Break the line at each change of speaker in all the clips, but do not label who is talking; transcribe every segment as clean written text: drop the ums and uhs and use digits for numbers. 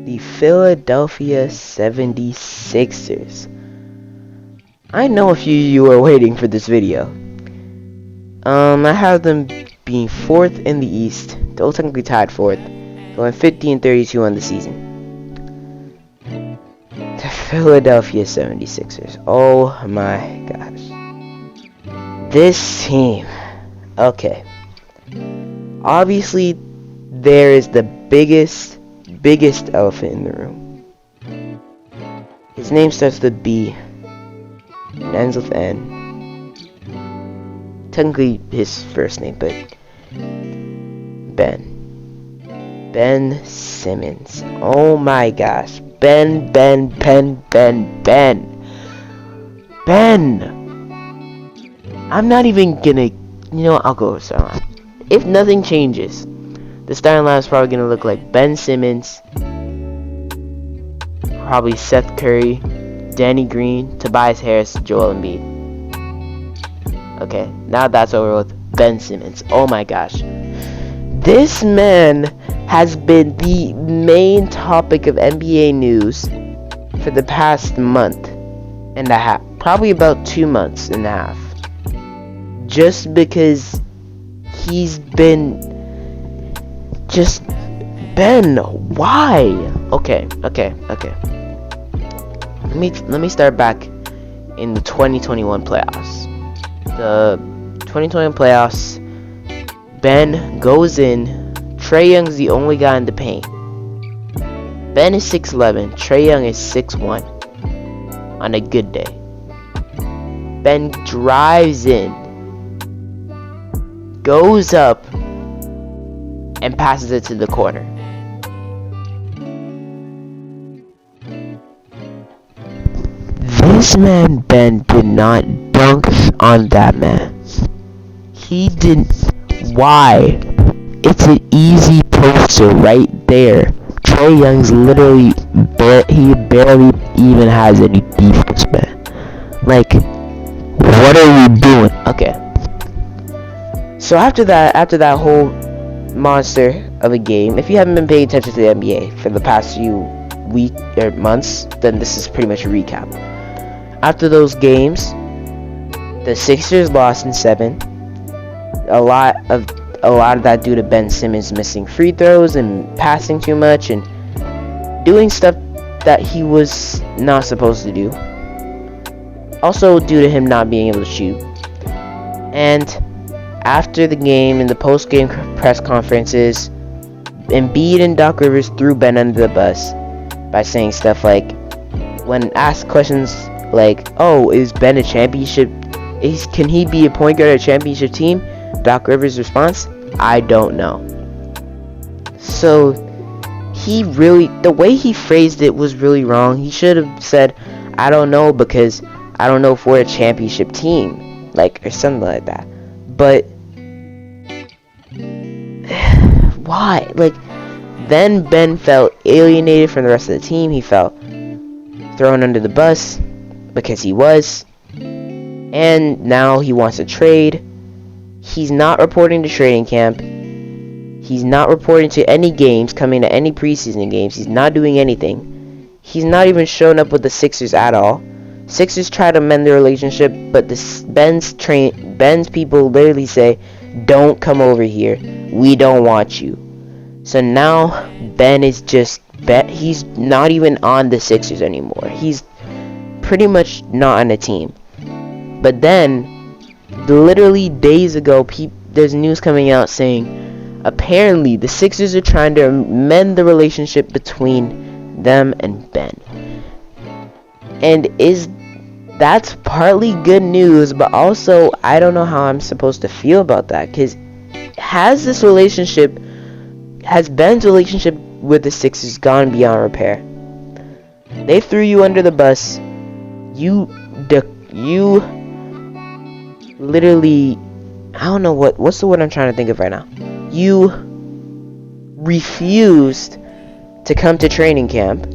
the Philadelphia 76ers. I know a few of you are waiting for this video. I have them being 4th in the East, though technically tied 4th, going 50-32 on the season. The Philadelphia 76ers. Oh my gosh. This team. Okay. Obviously, there is the biggest elephant in the room. His name starts with B and ends with N. Technically his first name, but Ben Simmons. Oh my gosh. Ben. I'm not even gonna, I'll go with starting line. If nothing changes, the starting line is probably gonna look like Ben Simmons, probably Seth Curry, Danny Green, Tobias Harris, Joel Embiid. Okay, now that's over with Ben Simmons. Oh my gosh. This man has been the main topic of NBA news for the past month and a half. Probably about 2 months and a half. Just because he's been why? Okay. Let me start back in the 2021 playoffs. The 2021 playoffs, Ben goes in. Trae Young's the only guy in the paint. Ben is 6'11", Trae Young is 6'1". On a good day, Ben drives in, goes up, and passes it to the corner. This man Ben did not dunk on that man. He didn't. Why? It's an easy poster right there. Trae Young's literally he barely even has any defense, man. Like, what are we doing? Okay. So after that whole monster of a game, if you haven't been paying attention to the NBA for the past few weeks or months, then this is pretty much a recap. After those games, the Sixers lost in 7. A lot of that due to Ben Simmons missing free throws and passing too much and doing stuff that he was not supposed to do. Also due to him not being able to shoot. And after the game, in the post-game press conferences, Embiid and Doc Rivers threw Ben under the bus by saying stuff like, when asked questions like, "Oh, is Ben a championship? Can he be a point guard at a championship team?" Doc Rivers' response, "I don't know." So the way he phrased it was really wrong. He should have said, "I don't know because I don't know if we're a championship team," or something like that. But why? Then Ben felt alienated from the rest of the team. He felt thrown under the bus because he was. And now he wants to trade. He's not reporting to training camp. He's not reporting to any games, coming to any preseason games. He's not doing anything. He's not even showing up with the Sixers at all. Sixers try to mend the relationship, but Ben's people literally say, "Don't come over here. We don't want you." So now Ben is he's not even on the Sixers anymore. He's pretty much not on the team. But then, literally days ago, there's news coming out saying apparently the Sixers are trying to mend the relationship between them and Ben. And that's partly good news, but also I don't know how I'm supposed to feel about that, because has Ben's relationship with the Sixers gone beyond repair? They threw you under the bus. You literally, I don't know what's the word I'm trying to think of right now. You refused to come to training camp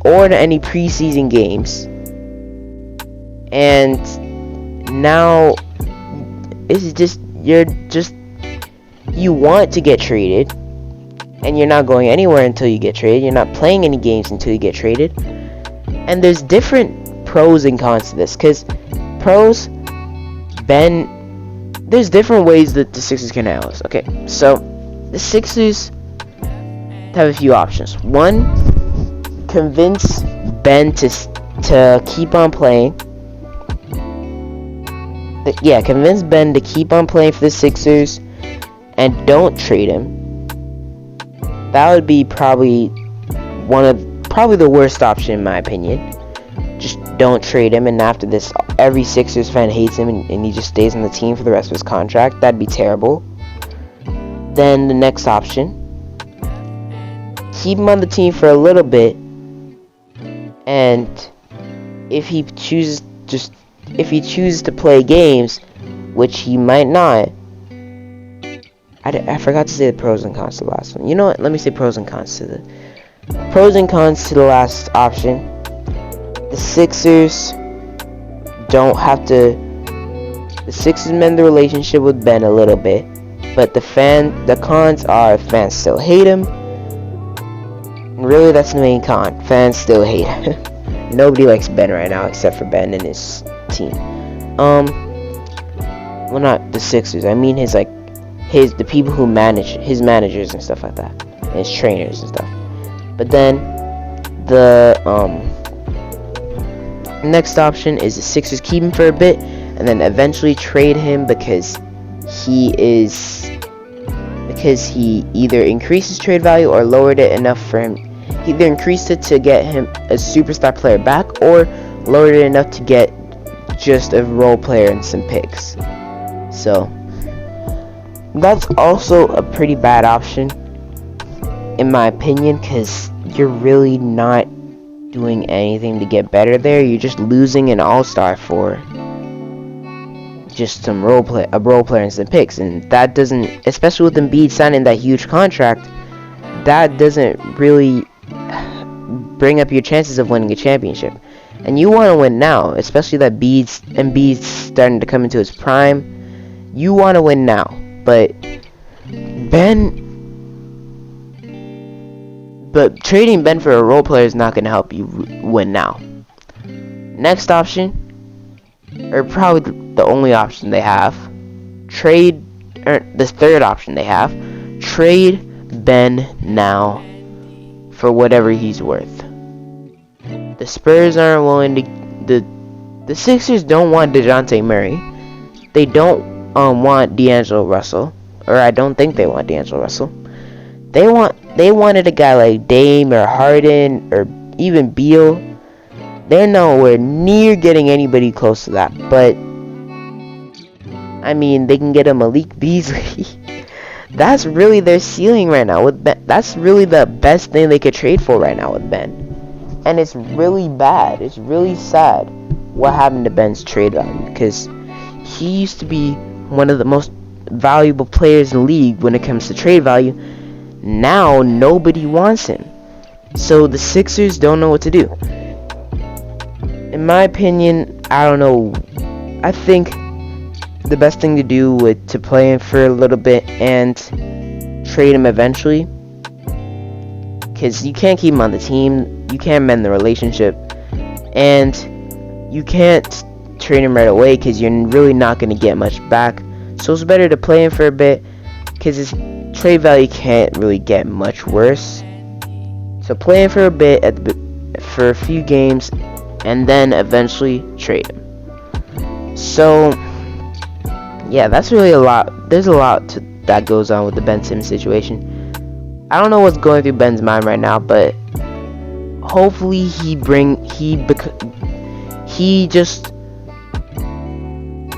or to any preseason games, and now it's just you want to get traded. and you're not going anywhere until you get traded. You're not playing any games until you get traded. And there's different pros and cons to this, because pros, there's different ways that the Sixers can handle this. Okay, so the Sixers have a few options. One, convince Ben to keep on playing. Yeah, convince Ben to keep on playing for the Sixers and don't trade him. That would be probably the worst option in my opinion. Just don't trade him, and after this, every Sixers fan hates him, and he just stays on the team for the rest of his contract. That'd be terrible. Then the next option, keep him on the team for a little bit, and if he chooses to play games, which he might not. I forgot to say the pros and cons to the last one. You know what? Let me say pros and cons to the last option. The Sixers mend the relationship with Ben a little bit, but the cons are fans still hate him. And really, that's the main con. Fans still hate him. Nobody likes Ben right now except for Ben and his team. Well, not the Sixers. I mean the people who manage his managers and stuff like that, and his trainers and stuff. But then the next option is the Sixers keep him for a bit and then eventually trade him because he either increased his trade value or lowered it enough for him. He either increased it to get him a superstar player back or lowered it enough to get just a role player and some picks. So that's also a pretty bad option in my opinion, because you're really not doing anything to get better there. You're just losing an all-star for just a role player and some picks, and that doesn't, especially with Embiid signing that huge contract, that doesn't really bring up your chances of winning a championship. And you want to win now, especially that Embiid's starting to come into his prime. You want to win now, but trading Ben for a role player is not going to help you win now. Next option, or probably the only option they have, the third option they have, trade Ben now for whatever he's worth. The Spurs aren't willing to. The Sixers don't want DeJounte Murray. They don't want D'Angelo Russell, or I don't think they want D'Angelo Russell. They wanted a guy like Dame or Harden or even Beal. They're nowhere near getting anybody close to that. But I mean, they can get a Malik Beasley. That's really their ceiling right now with Ben. That's really the best thing they could trade for right now with Ben. And it's really bad. It's really sad what happened to Ben's trade value, because he used to be one of the most valuable players in the league when it comes to trade value. Now nobody wants him. So the Sixers don't know what to do. In my opinion, I don't know. I think the best thing to do would to play him for a little bit and trade him eventually, because you can't keep him on the team, you can't mend the relationship, and you can't trade him right away because you're really not going to get much back. So it's better to play him for a bit, because his trade value can't really get much worse. So play him for a bit for a few games, and then eventually trade him. So yeah, that's really a lot. There's a lot that goes on with the Ben Simmons situation. I don't know what's going through Ben's mind right now, but hopefully he just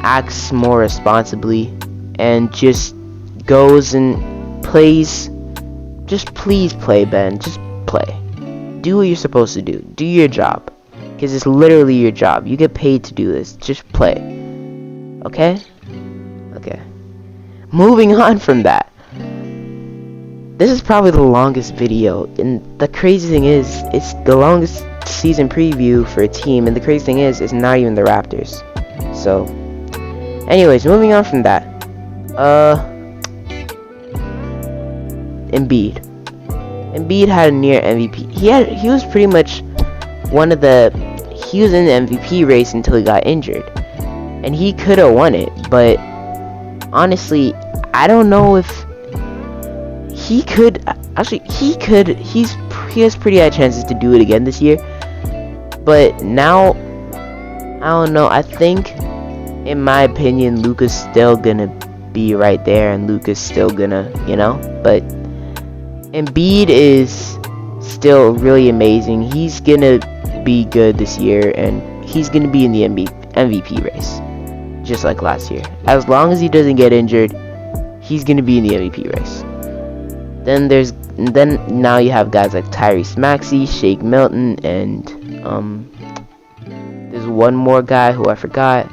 acts more responsibly and just goes and plays. Just please play, Ben. Just play. Do what you're supposed to do. Do your job, because it's literally your job. You get paid to do this. Just play. Okay? Okay. Moving on from that. This is probably the longest video, and the crazy thing is, it's the longest season preview for a team, and the crazy thing is, it's not even the Raptors. So, anyways, moving on from that. Embiid. Embiid had a near MVP. He was pretty much he was in the MVP race until he got injured, and he could have won it. But honestly, I don't know if he could. Actually, he could. He has pretty high chances to do it again this year. But now, I don't know. I think, in my opinion, Luka's still gonna be right there, and Luka's still gonna, But Embiid is still really amazing. He's gonna be good this year, and he's gonna be in the MVP race, just like last year. As long as he doesn't get injured, he's gonna be in the MVP race. Then now you have guys like Tyrese Maxey, Shake Milton, and there's one more guy who I forgot,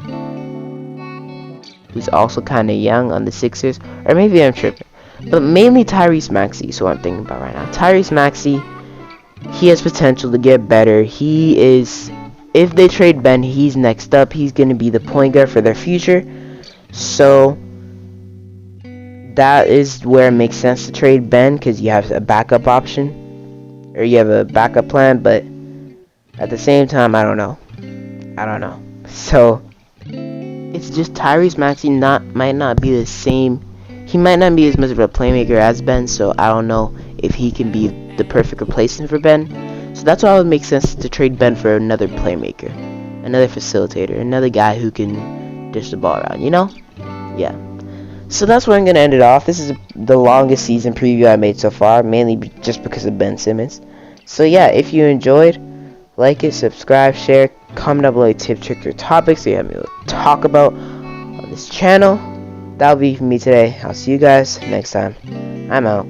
who's also kind of young on the Sixers, or maybe I'm tripping, but mainly Tyrese Maxey is who I'm thinking about right now. Tyrese Maxey, he has potential to get better. He is, if they trade Ben, he's next up. He's going to be the point guard for their future. So that is where it makes sense to trade Ben, because you have a backup option, or you have a backup plan. But at the same time, I don't know. So it's just Tyrese Maxey might not be the same. He might not be as much of a playmaker as Ben, so I don't know if he can be the perfect replacement for Ben. So that's why it would make sense to trade Ben for another playmaker, another facilitator, another guy who can dish the ball around, Yeah. So that's where I'm going to end it off. This is the longest season preview I made so far, mainly just because of Ben Simmons. So yeah, if you enjoyed, like it, subscribe, share, comment down below tip, trick, or topics that you have me to talk about on this channel. That'll be for me today. I'll see you guys next time. I'm out.